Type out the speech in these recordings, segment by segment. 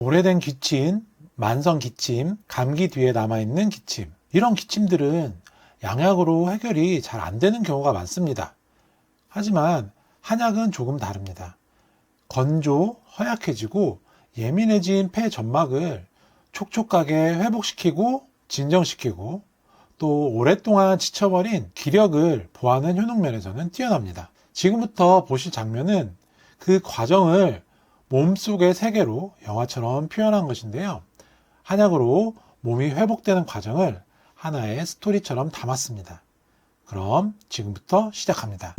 오래된 기침, 만성 기침, 감기 뒤에 남아있는 기침, 이런 기침들은 양약으로 해결이 잘 안 되는 경우가 많습니다. 하지만 한약은 조금 다릅니다. 건조, 허약해지고 예민해진 폐 점막을 촉촉하게 회복시키고 진정시키고 또 오랫동안 지쳐버린 기력을 보하는 효능면에서는 뛰어납니다. 지금부터 보실 장면은 그 과정을 몸속의 세계로 영화처럼 표현한 것인데요. 한약으로 몸이 회복되는 과정을 하나의 스토리처럼 담았습니다. 그럼 지금부터 시작합니다.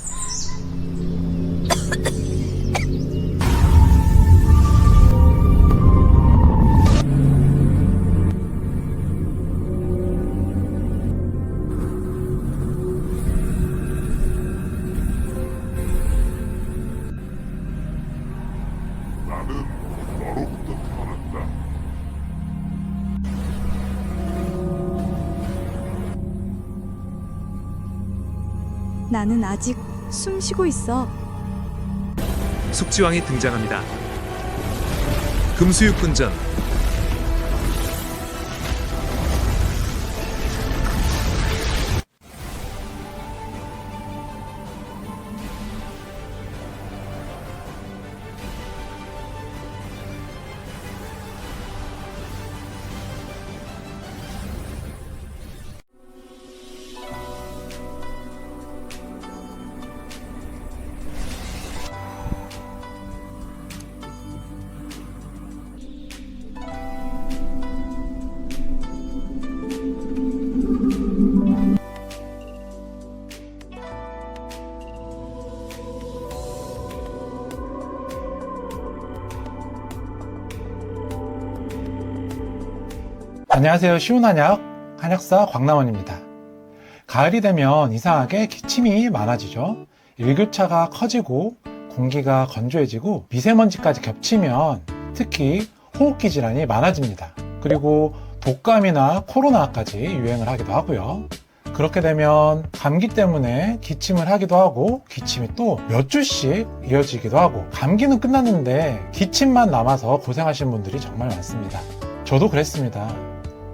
나는 너로부터 태어났다. 나는 아직 숨 쉬고 있어. 숙지왕이 등장합니다. 금수육군전. 안녕하세요. 쉬운 한약, 한약사 광남원입니다. 가을이 되면 이상하게 기침이 많아지죠. 일교차가 커지고 공기가 건조해지고 미세먼지까지 겹치면 특히 호흡기 질환이 많아집니다. 그리고 독감이나 코로나까지 유행을 하기도 하고요. 그렇게 되면 감기 때문에 기침을 하기도 하고 기침이 또 몇 주씩 이어지기도 하고 감기는 끝났는데 기침만 남아서 고생하시는 분들이 정말 많습니다. 저도 그랬습니다.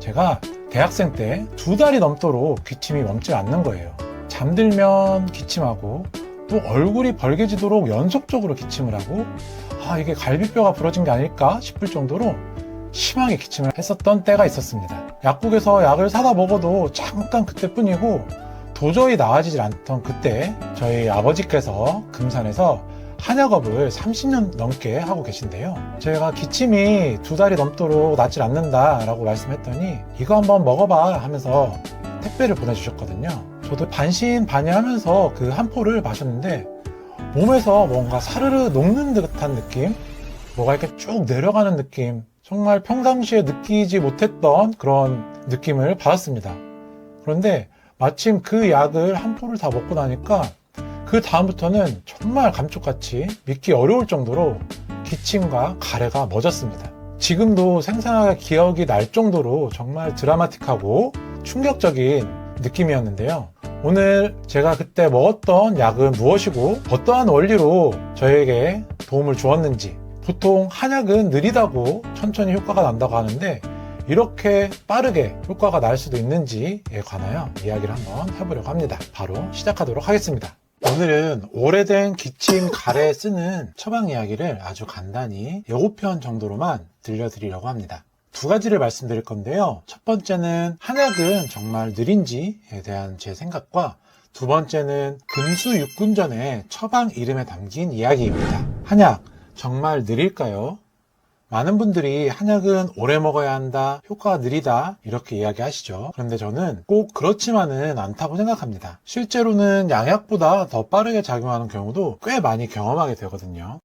제가 대학생 때 2달이 넘도록 기침이 멈지 않는 거예요. 잠들면 기침하고 또 얼굴이 벌개지도록 연속적으로 기침을 하고 이게 갈비뼈가 부러진 게 아닐까 싶을 정도로 심하게 기침을 했었던 때가 있었습니다. 약국에서 약을 사다 먹어도 잠깐 그때뿐이고 도저히 나아지질 않던 그때 저희 아버지께서 금산에서 한약업을 30년 넘게 하고 계신데요. 제가 기침이 2달이 넘도록 낫질 않는다 라고 말씀했더니 이거 한번 먹어봐 하면서 택배를 보내주셨거든요. 저도 반신반의하면서 그 한 포를 마셨는데 몸에서 뭔가 사르르 녹는 듯한 느낌, 뭐가 이렇게 쭉 내려가는 느낌, 정말 평상시에 느끼지 못했던 그런 느낌을 받았습니다. 그런데 마침 그 약을 한 포를 다 먹고 나니까 그 다음부터는 정말 감쪽같이 믿기 어려울 정도로 기침과 가래가 멎었습니다. 지금도 생생하게 기억이 날 정도로 정말 드라마틱하고 충격적인 느낌이었는데요. 오늘 제가 그때 먹었던 약은 무엇이고 어떠한 원리로 저에게 도움을 주었는지, 보통 한약은 느리다고 천천히 효과가 난다고 하는데 이렇게 빠르게 효과가 날 수도 있는지에 관하여 이야기를 한번 해보려고 합니다. 바로 시작하도록 하겠습니다. 오늘은 오래된 기침 가래에 쓰는 처방 이야기를 아주 간단히 예고편 정도로만 들려드리려고 합니다. 2가지를 말씀드릴 건데요. 첫 번째는 한약은 정말 느린지에 대한 제 생각과 두 번째는 금수육군전의 처방 이름에 담긴 이야기입니다. 한약 정말 느릴까요? 많은 분들이 한약은 오래 먹어야 한다, 효과가 느리다 이렇게 이야기하시죠. 그런데 저는 꼭 그렇지만은 않다고 생각합니다. 실제로는 양약보다 더 빠르게 작용하는 경우도 꽤 많이 경험하게 되거든요.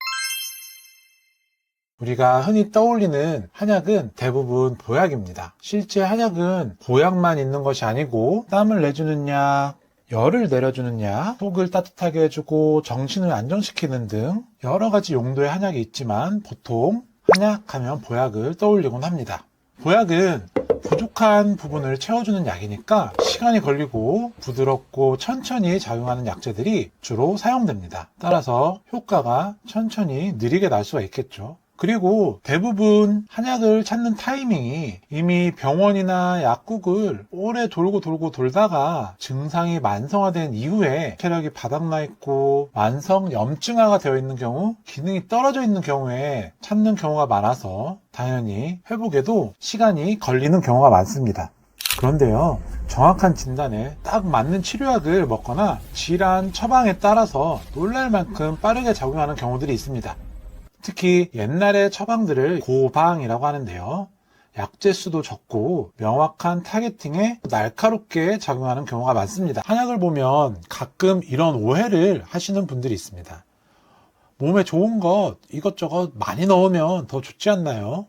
우리가 흔히 떠올리는 한약은 대부분 보약입니다. 실제 한약은 보약만 있는 것이 아니고 땀을 내주는 약, 열을 내려주는 약, 속을 따뜻하게 해주고 정신을 안정시키는 등 여러 가지 용도의 한약이 있지만 보통 한약하면 보약을 떠올리곤 합니다. 보약은 부족한 부분을 채워주는 약이니까 시간이 걸리고 부드럽고 천천히 작용하는 약재들이 주로 사용됩니다. 따라서 효과가 천천히 느리게 날 수가 있겠죠. 그리고 대부분 한약을 찾는 타이밍이 이미 병원이나 약국을 오래 돌고 돌다가 증상이 만성화된 이후에 체력이 바닥나 있고 만성 염증화가 되어 있는 경우, 기능이 떨어져 있는 경우에 찾는 경우가 많아서 당연히 회복에도 시간이 걸리는 경우가 많습니다. 그런데요, 정확한 진단에 딱 맞는 치료약을 먹거나 질환 처방에 따라서 놀랄 만큼 빠르게 작용하는 경우들이 있습니다. 특히 옛날의 처방들을 고방이라고 하는데요, 약재 수도 적고 명확한 타겟팅에 날카롭게 작용하는 경우가 많습니다. 한약을 보면 가끔 이런 오해를 하시는 분들이 있습니다. 몸에 좋은 것 이것저것 많이 넣으면 더 좋지 않나요?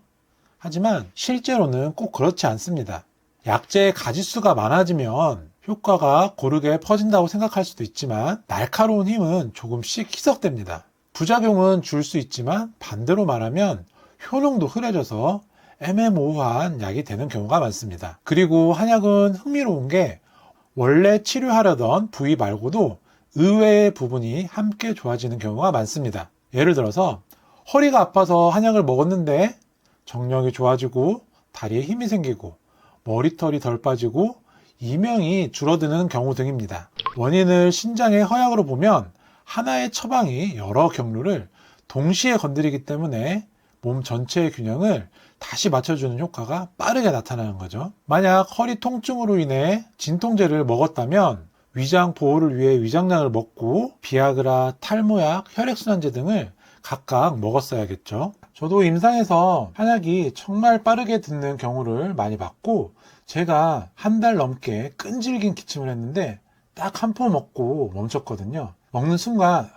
하지만 실제로는 꼭 그렇지 않습니다. 약재의 가지수가 많아지면 효과가 고르게 퍼진다고 생각할 수도 있지만 날카로운 힘은 조금씩 희석됩니다. 부작용은 줄 수 있지만 반대로 말하면 효능도 흐려져서 애매모호한 약이 되는 경우가 많습니다. 그리고 한약은 흥미로운 게 원래 치료하려던 부위 말고도 의외의 부분이 함께 좋아지는 경우가 많습니다. 예를 들어서 허리가 아파서 한약을 먹었는데 정력이 좋아지고 다리에 힘이 생기고 머리털이 덜 빠지고 이명이 줄어드는 경우 등입니다. 원인을 신장의 허약으로 보면 하나의 처방이 여러 경로를 동시에 건드리기 때문에 몸 전체의 균형을 다시 맞춰주는 효과가 빠르게 나타나는 거죠. 만약 허리 통증으로 인해 진통제를 먹었다면 위장 보호를 위해 위장약을 먹고 비아그라, 탈모약, 혈액순환제 등을 각각 먹었어야겠죠. 저도 임상에서 한약이 정말 빠르게 듣는 경우를 많이 봤고, 제가 한 달 넘게 끈질긴 기침을 했는데 딱 한 포 먹고 멈췄거든요. 먹는 순간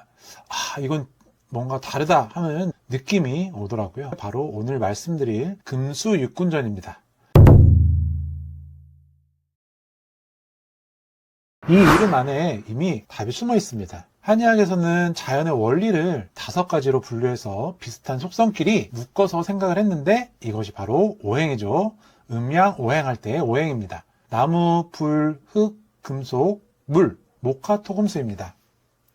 이건 뭔가 다르다 하는 느낌이 오더라고요. 바로 오늘 말씀드릴 금수육군전입니다. 이 이름 안에 이미 답이 숨어 있습니다. 한의학에서는 자연의 원리를 5가지로 분류해서 비슷한 속성끼리 묶어서 생각을 했는데 이것이 바로 오행이죠. 음양 오행할 때의 오행입니다. 나무, 불, 흙, 금속, 물, 목화, 토금수입니다.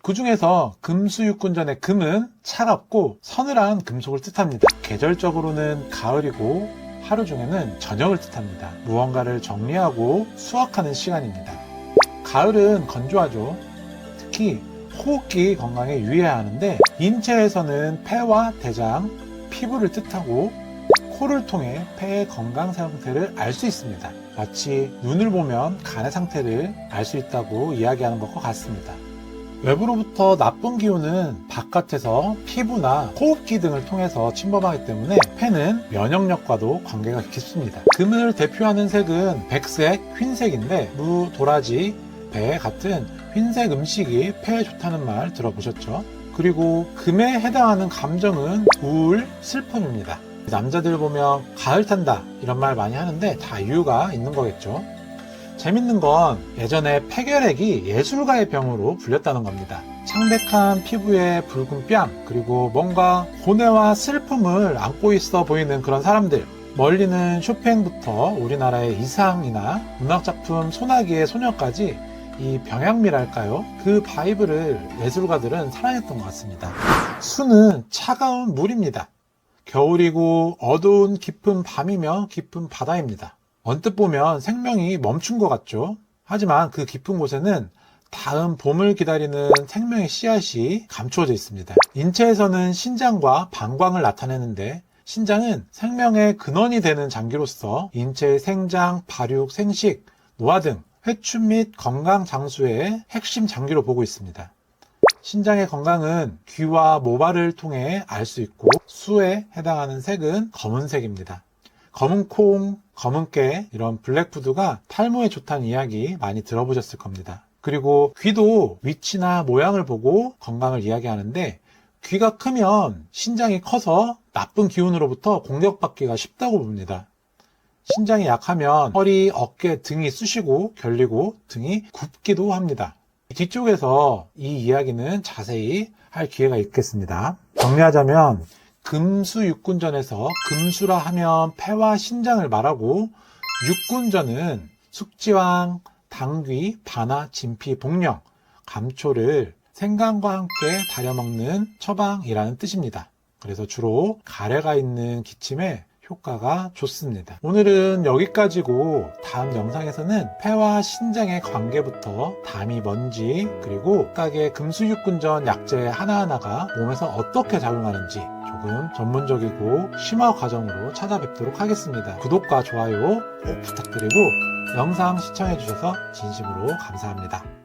그 중에서 금수육군전의 금은 차갑고 서늘한 금속을 뜻합니다. 계절적으로는 가을이고 하루 중에는 저녁을 뜻합니다. 무언가를 정리하고 수확하는 시간입니다. 가을은 건조하죠. 특히 호흡기 건강에 유의해야 하는데 인체에서는 폐와 대장, 피부를 뜻하고 코를 통해 폐의 건강 상태를 알 수 있습니다. 마치 눈을 보면 간의 상태를 알 수 있다고 이야기하는 것과 같습니다. 외부로부터 나쁜 기운은 바깥에서 피부나 호흡기 등을 통해서 침범하기 때문에 폐는 면역력과도 관계가 깊습니다. 금을 대표하는 색은 백색, 흰색인데 무, 도라지, 배 같은 흰색 음식이 폐에 좋다는 말 들어보셨죠? 그리고 금에 해당하는 감정은 우울, 슬픔입니다. 남자들 보면 가을 탄다 이런 말 많이 하는데 다 이유가 있는 거겠죠. 재밌는 건 예전에 폐결핵이 예술가의 병으로 불렸다는 겁니다. 창백한 피부에 붉은 뺨, 그리고 뭔가 고뇌와 슬픔을 안고 있어 보이는 그런 사람들. 멀리는 쇼팽부터 우리나라의 이상이나 문학작품 소나기의 소녀까지 이 병양미랄까요? 그 바이브를 예술가들은 사랑했던 것 같습니다. 수는 차가운 물입니다. 겨울이고 어두운 깊은 밤이며 깊은 바다입니다. 언뜻 보면 생명이 멈춘 것 같죠? 하지만 그 깊은 곳에는 다음 봄을 기다리는 생명의 씨앗이 감추어져 있습니다. 인체에서는 신장과 방광을 나타내는데 신장은 생명의 근원이 되는 장기로서 인체의 생장, 발육, 생식, 노화 등 회춘 및 건강 장수의 핵심 장기로 보고 있습니다. 신장의 건강은 귀와 모발을 통해 알 수 있고 수에 해당하는 색은 검은색입니다. 검은 콩, 검은 깨 이런 블랙푸드가 탈모에 좋다는 이야기 많이 들어보셨을 겁니다. 그리고 귀도 위치나 모양을 보고 건강을 이야기하는데 귀가 크면 신장이 커서 나쁜 기운으로부터 공격받기가 쉽다고 봅니다. 신장이 약하면 허리, 어깨, 등이 쑤시고 결리고 등이 굽기도 합니다. 뒤쪽에서 이 이야기는 자세히 할 기회가 있겠습니다. 정리하자면 금수육군전에서 금수라 하면 폐와 신장을 말하고 육군전은 숙지왕, 당귀, 바나, 진피, 복령, 감초를 생강과 함께 다려먹는 처방이라는 뜻입니다. 그래서 주로 가래가 있는 기침에 효과가 좋습니다. 오늘은 여기까지고 다음 영상에서는 폐와 신장의 관계부터 담이 뭔지 그리고 각각의 금수육군전 약재 하나하나가 몸에서 어떻게 작용하는지 조금 전문적이고 심화 과정으로 찾아뵙도록 하겠습니다. 구독과 좋아요 꼭 부탁드리고 영상 시청해주셔서 진심으로 감사합니다.